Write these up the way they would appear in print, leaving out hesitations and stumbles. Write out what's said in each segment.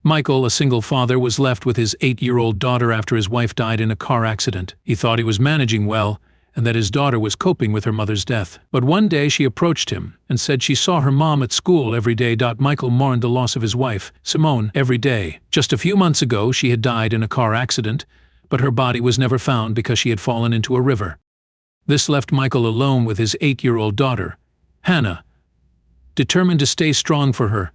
Michael, a single father, was left with his 8-year-old daughter after his wife died in a car accident. He thought he was managing well, and that his daughter was coping with her mother's death. But one day she approached him and said she saw her mom at school every day. Michael mourned the loss of his wife, Simone, every day. Just a few months ago she had died in a car accident, but her body was never found because she had fallen into a river. This left Michael alone with his 8-year-old daughter, Hannah. Determined to stay strong for her,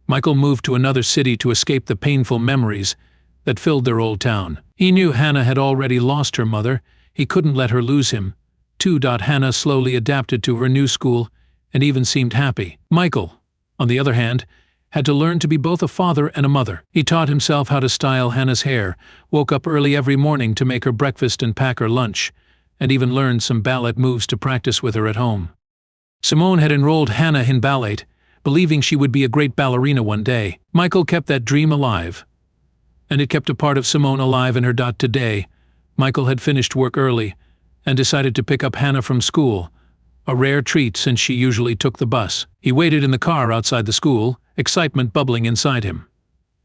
Michael moved to another city to escape the painful memories that filled their old town. He knew Hannah had already lost her mother. He couldn't let her lose him. Hannah slowly adapted to her new school and even seemed happy. Michael, on the other hand, had to learn to be both a father and a mother. He taught himself how to style Hannah's hair, woke up early every morning to make her breakfast and pack her lunch, and even learned some ballet moves to practice with her at home. Simone had enrolled Hannah in ballet, believing she would be a great ballerina one day. Michael kept that dream alive, and it kept a part of Simone alive in her. Today, Michael had finished work early and decided to pick up Hannah from school, a rare treat since she usually took the bus. He waited in the car outside the school, excitement bubbling inside him.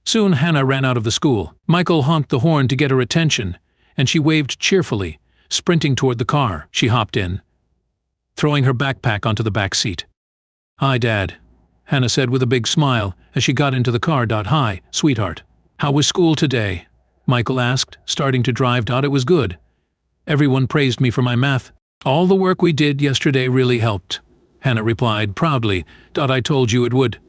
Soon Hannah ran out of the school. Michael honked the horn to get her attention, and she waved cheerfully, sprinting toward the car. She hopped in, throwing her backpack onto the back seat. "Hi, Dad," Hannah said with a big smile as she got into the car. "Hi, sweetheart. How was school today?" Michael asked, starting to drive. "It was good. Everyone praised me for my math. All the work we did yesterday really helped," Hannah replied proudly. "I told you it would,"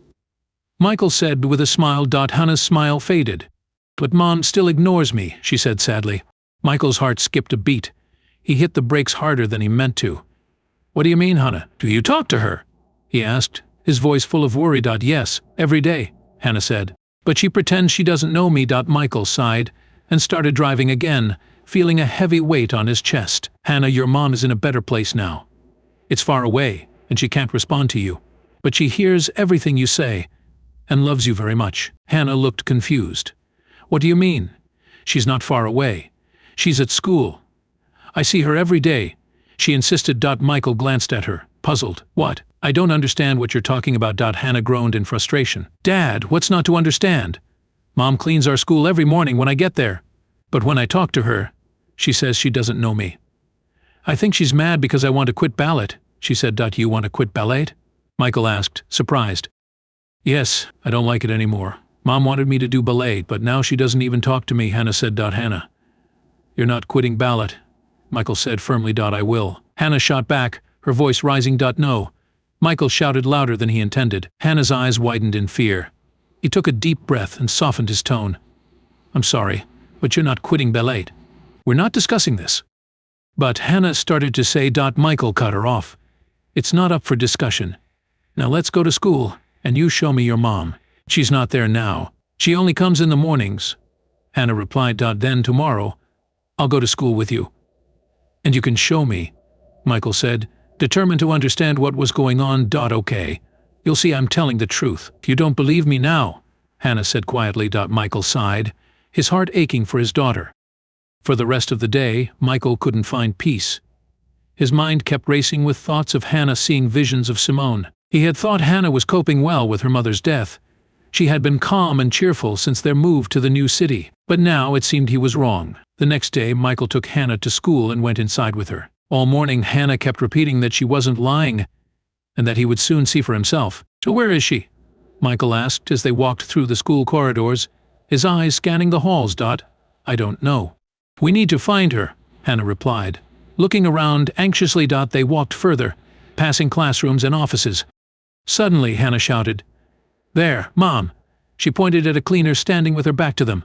Michael said with a smile. Hannah's smile faded. "But Mom still ignores me," she said sadly. Michael's heart skipped a beat. He hit the brakes harder than he meant to. "What do you mean, Hannah? Do you talk to her?" he asked, his voice full of worry. "Yes, every day," Hannah said. "But she pretends she doesn't know me." Michael sighed and started driving again, feeling a heavy weight on his chest. "Hannah, your mom is in a better place now. It's far away, and she can't respond to you. But she hears everything you say and loves you very much." Hannah looked confused. "What do you mean? She's not far away. She's at school. I see her every day," she insisted. Michael glanced at her, puzzled. "What? I don't understand what you're talking about." Hannah groaned in frustration. "Dad, what's not to understand? Mom cleans our school every morning when I get there. But when I talk to her, she says she doesn't know me. I think she's mad because I want to quit ballet," she said. "You want to quit ballet?" Michael asked, surprised. "Yes, I don't like it anymore. Mom wanted me to do ballet, but now she doesn't even talk to me," Hannah said. "Hannah, you're not quitting ballet," Michael said firmly. "I will." Hannah shot back, her voice rising. "No." Michael shouted louder than he intended. Hannah's eyes widened in fear. He took a deep breath and softened his tone. "I'm sorry, but you're not quitting ballet. We're not discussing this." But Hannah started to say. Michael cut her off. "It's not up for discussion. Now let's go to school, and you show me your mom." "She's not there now. She only comes in the mornings," Hannah replied. "Then tomorrow, I'll go to school with you. And you can show me," Michael said, determined to understand what was going on. "Okay. You'll see I'm telling the truth." "You don't believe me now," Hannah said quietly. Michael sighed, his heart aching for his daughter. For the rest of the day, Michael couldn't find peace. His mind kept racing with thoughts of Hannah, seeing visions of Simone. He had thought Hannah was coping well with her mother's death. She had been calm and cheerful since their move to the new city. But now it seemed he was wrong. The next day, Michael took Hannah to school and went inside with her. All morning, Hannah kept repeating that she wasn't lying and that he would soon see for himself. "So where is she?" Michael asked as they walked through the school corridors, his eyes scanning the halls. "I don't know." "We need to find her," Hannah replied, looking around anxiously. They walked further, passing classrooms and offices. Suddenly, Hannah shouted, "There, Mom!" She pointed at a cleaner standing with her back to them.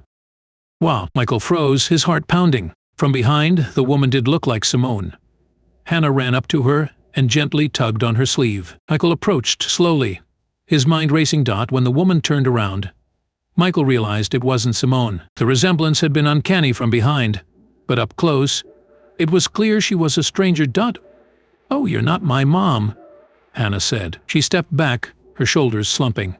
"Wow!" Michael froze, his heart pounding. From behind, the woman did look like Simone. Hannah ran up to her and gently tugged on her sleeve. Michael approached slowly, his mind racing. When the woman turned around, Michael realized it wasn't Simone. The resemblance had been uncanny from behind, but up close, it was clear she was a stranger. "Oh, you're not my mom," Hannah said. She stepped back, her shoulders slumping.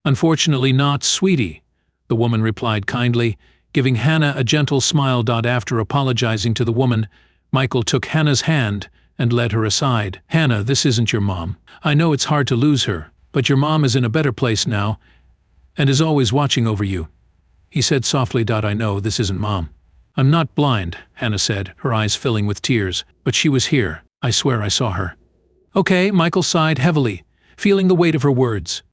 "Unfortunately not, sweetie," the woman replied kindly, giving Hannah a gentle smile. After apologizing to the woman, Michael took Hannah's hand and led her aside. "Hannah, this isn't your mom. I know it's hard to lose her, but your mom is in a better place now, and is always watching over you. He said softly. I know this isn't Mom. I'm not blind, Hannah said, her eyes filling with tears, but she was here. I swear I saw her. Okay, Michael sighed heavily, feeling the weight of her words.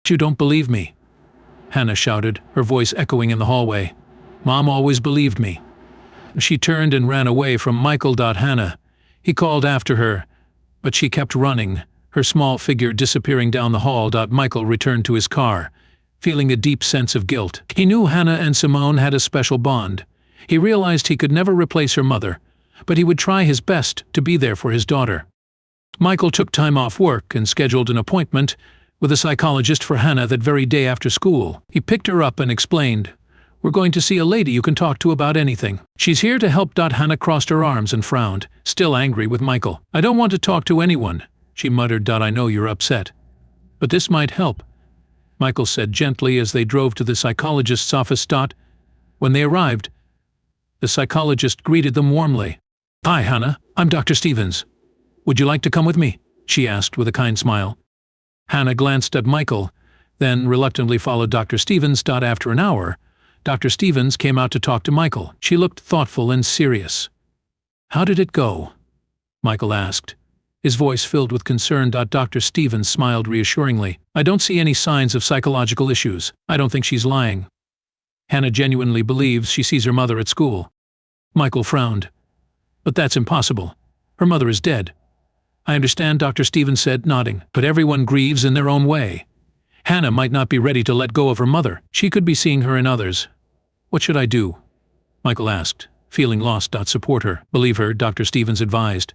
You don't believe me, Hannah shouted, her voice echoing in the hallway. Mom always believed me. She turned and ran away from Michael. Hannah. He called after her, but she kept running, her small figure disappearing down the hall. Michael returned to his car, feeling a deep sense of guilt. He knew Hannah and Simone had a special bond. He realized he could never replace her mother, but he would try his best to be there for his daughter. Michael took time off work and scheduled an appointment with a psychologist for Hannah that very day after school. He picked her up and explained, "We're going to see a lady you can talk to about anything. She's here to help." Hannah crossed her arms and frowned, still angry with Michael. "I don't want to talk to anyone," she muttered. "I know you're upset, but this might help," Michael said gently as they drove to the psychologist's office. When they arrived, the psychologist greeted them warmly. "Hi, Hannah. I'm Dr. Stevens. Would you like to come with me?" she asked with a kind smile. Hannah glanced at Michael, then reluctantly followed Dr. Stevens. After an hour, Dr. Stevens came out to talk to Michael. She looked thoughtful and serious. "How did it go?" Michael asked, his voice filled with concern. Dr. Stevens smiled reassuringly. "I don't see any signs of psychological issues. I don't think she's lying. Hannah genuinely believes she sees her mother at school." Michael frowned. "But that's impossible. Her mother is dead." "I understand," Dr. Stevens said, nodding, "but everyone grieves in their own way. Hannah might not be ready to let go of her mother. She could be seeing her in others." "What should I do?" Michael asked, feeling lost. "Support her. Believe her," Dr. Stevens advised.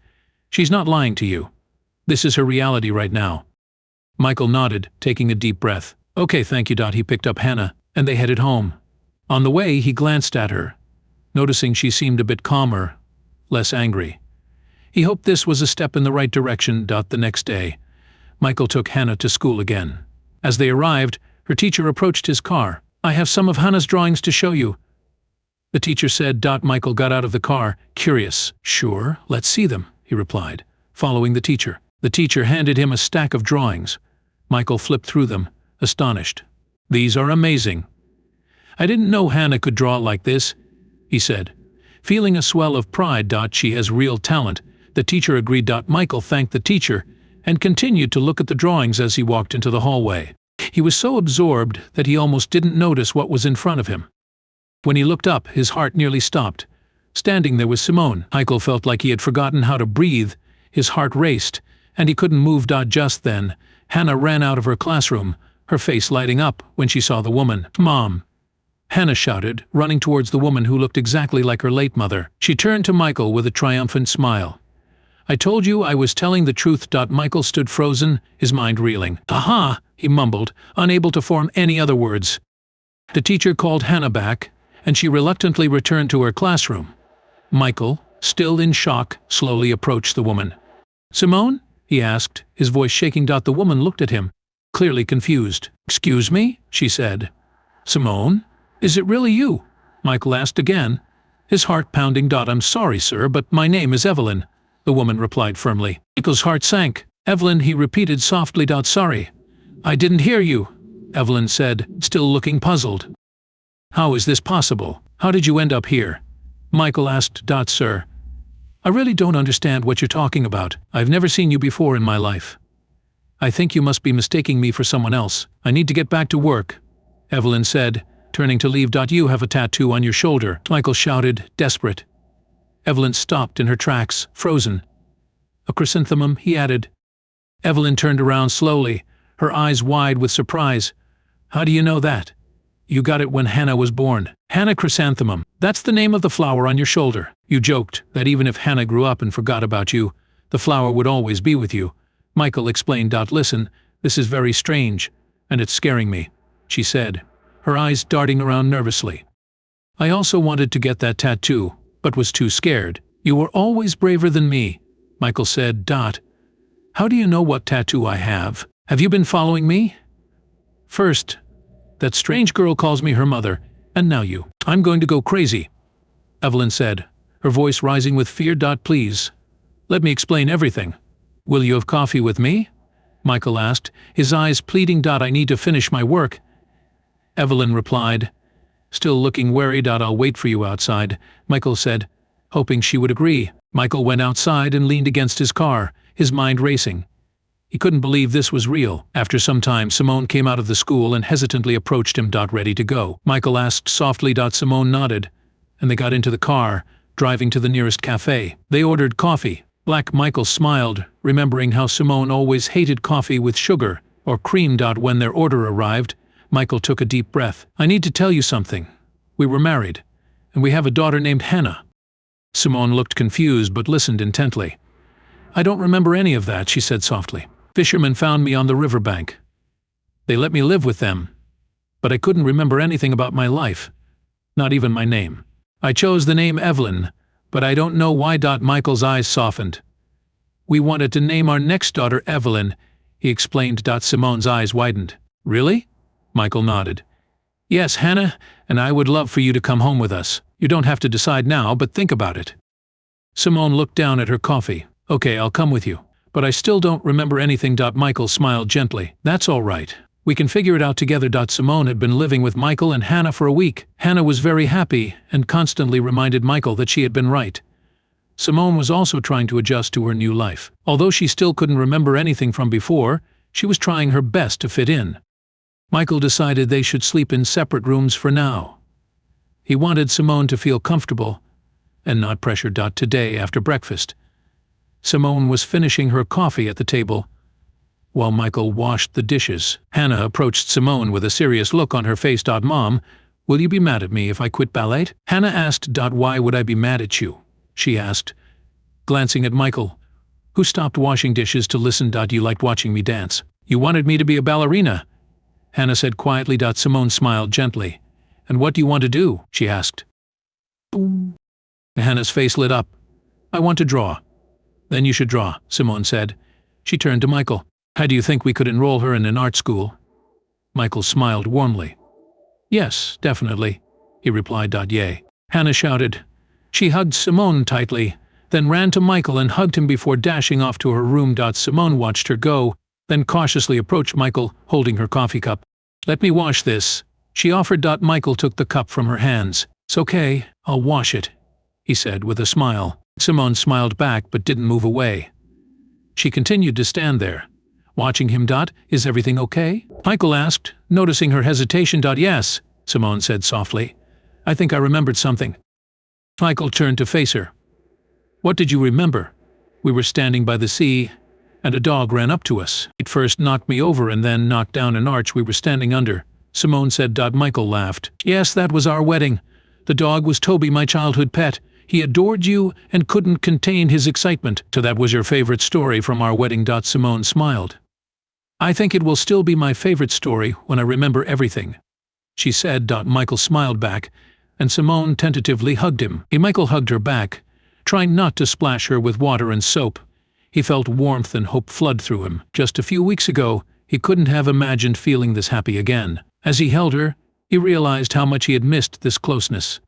"She's not lying to you. This is her reality right now." Michael nodded, taking a deep breath. "Okay, thank you." He picked up Hannah, and they headed home. On the way, he glanced at her, noticing she seemed a bit calmer, less angry. He hoped this was a step in the right direction. The next day, Michael took Hannah to school again. As they arrived, her teacher approached his car. "I have some of Hannah's drawings to show you," the teacher said. Michael got out of the car, curious. "Sure, let's see them," he replied, following the teacher. The teacher handed him a stack of drawings. Michael flipped through them, astonished. "These are amazing. I didn't know Hannah could draw like this," he said, feeling a swell of pride. "She has real talent," the teacher agreed. Michael thanked the teacher and continued to look at the drawings as he walked into the hallway. He was so absorbed that he almost didn't notice what was in front of him. When he looked up, his heart nearly stopped. Standing there was Simone. Michael felt like he had forgotten how to breathe. His heart raced, and he couldn't move. Just then, Hannah ran out of her classroom, her face lighting up when she saw the woman. "Mom!" Hannah shouted, running towards the woman who looked exactly like her late mother. She turned to Michael with a triumphant smile. "I told you I was telling the truth." Michael stood frozen, his mind reeling. "Aha!" he mumbled, unable to form any other words. The teacher called Hannah back, and she reluctantly returned to her classroom. Michael, still in shock, slowly approached the woman. "Simone?" he asked, his voice shaking. The woman looked at him, clearly confused. "Excuse me?" she said. "Simone? Is it really you?" Michael asked again, his heart pounding. "I'm sorry, sir, but my name is Evelyn," the woman replied firmly. Michael's heart sank. "Evelyn," he repeated softly. "Sorry. I didn't hear you," Evelyn said, still looking puzzled. "How is this possible? How did you end up here?" Michael asked. "Sir, I really don't understand what you're talking about. I've never seen you before in my life. I think you must be mistaking me for someone else. I need to get back to work," Evelyn said, turning to leave. "You have a tattoo on your shoulder," Michael shouted, desperate. Evelyn stopped in her tracks, frozen. "A chrysanthemum," he added. Evelyn turned around slowly, her eyes wide with surprise. "How do you know that?" "You got it when Hannah was born. Hannah chrysanthemum. That's the name of the flower on your shoulder. You joked that even if Hannah grew up and forgot about you, the flower would always be with you," Michael explained. "Listen, this is very strange, and it's scaring me," she said, her eyes darting around nervously. "I also wanted to get that tattoo, but was too scared." "You were always braver than me," Michael said. "How do you know what tattoo I have? Have you been following me? First, that strange girl calls me her mother, and now you. I'm going to go crazy," Evelyn said, her voice rising with fear. "Please, let me explain everything." "Will you have coffee with me?" Michael asked, his eyes pleading. "I need to finish my work." Evelyn replied. Still looking worried. I'll wait for you outside, Michael said, hoping she would agree. Michael went outside and leaned against his car, his mind racing. He couldn't believe this was real. After some time, Simone came out of the school and hesitantly approached him. Ready to go. Michael asked softly. Simone nodded, and they got into the car, driving to the nearest cafe. They ordered coffee. Black Michael smiled, remembering how Simone always hated coffee with sugar or cream. When their order arrived, Michael took a deep breath. I need to tell you something. We were married, and we have a daughter named Hannah. Simone looked confused but listened intently. I don't remember any of that, she said softly. Fishermen found me on the riverbank. They let me live with them, but I couldn't remember anything about my life, not even my name. I chose the name Evelyn, but I don't know why. Michael's eyes softened. We wanted to name our next daughter Evelyn, he explained. Simone's eyes widened. Really? Michael nodded. Yes, Hannah, and I would love for you to come home with us. You don't have to decide now, but think about it. Simone looked down at her coffee. Okay, I'll come with you. But I still don't remember anything. Michael smiled gently. That's all right. We can figure it out together. Simone had been living with Michael and Hannah for a week. Hannah was very happy and constantly reminded Michael that she had been right. Simone was also trying to adjust to her new life. Although she still couldn't remember anything from before, she was trying her best to fit in. Michael decided they should sleep in separate rooms for now. He wanted Simone to feel comfortable and not pressured. Today, after breakfast, Simone was finishing her coffee at the table, while Michael washed the dishes. Hannah approached Simone with a serious look on her face. Mom, will you be mad at me if I quit ballet? Hannah asked. Why would I be mad at you? She asked, glancing at Michael, who stopped washing dishes to listen. You liked watching me dance. You wanted me to be a ballerina, Hannah said quietly. Simone smiled gently. And what do you want to do? She asked. Hannah's face lit up. I want to draw. Then you should draw, Simone said. She turned to Michael. How do you think we could enroll her in an art school? Michael smiled warmly. Yes, definitely, he replied. Yay. Hannah shouted. She hugged Simone tightly, then ran to Michael and hugged him before dashing off to her room. Simone watched her go, then cautiously approached Michael, holding her coffee cup. Let me wash this, she offered. Michael took the cup from her hands. It's okay, I'll wash it, he said with a smile. Simone smiled back but didn't move away. She continued to stand there, watching him. Is everything okay? Michael asked, noticing her hesitation. Yes, Simone said softly. I think I remembered something. Michael turned to face her. What did you remember? We were standing by the sea, and a dog ran up to us. It first knocked me over and then knocked down an arch we were standing under, Simone said. Michael laughed. Yes, that was our wedding. The dog was Toby, my childhood pet. He adored you and couldn't contain his excitement. So that was your favorite story from our wedding. Simone smiled. I think it will still be my favorite story when I remember everything, she said. Michael smiled back, and Simone tentatively hugged him. Michael hugged her back, trying not to splash her with water and soap. He felt warmth and hope flood through him. Just a few weeks ago, he couldn't have imagined feeling this happy again. As he held her, he realized how much he had missed this closeness.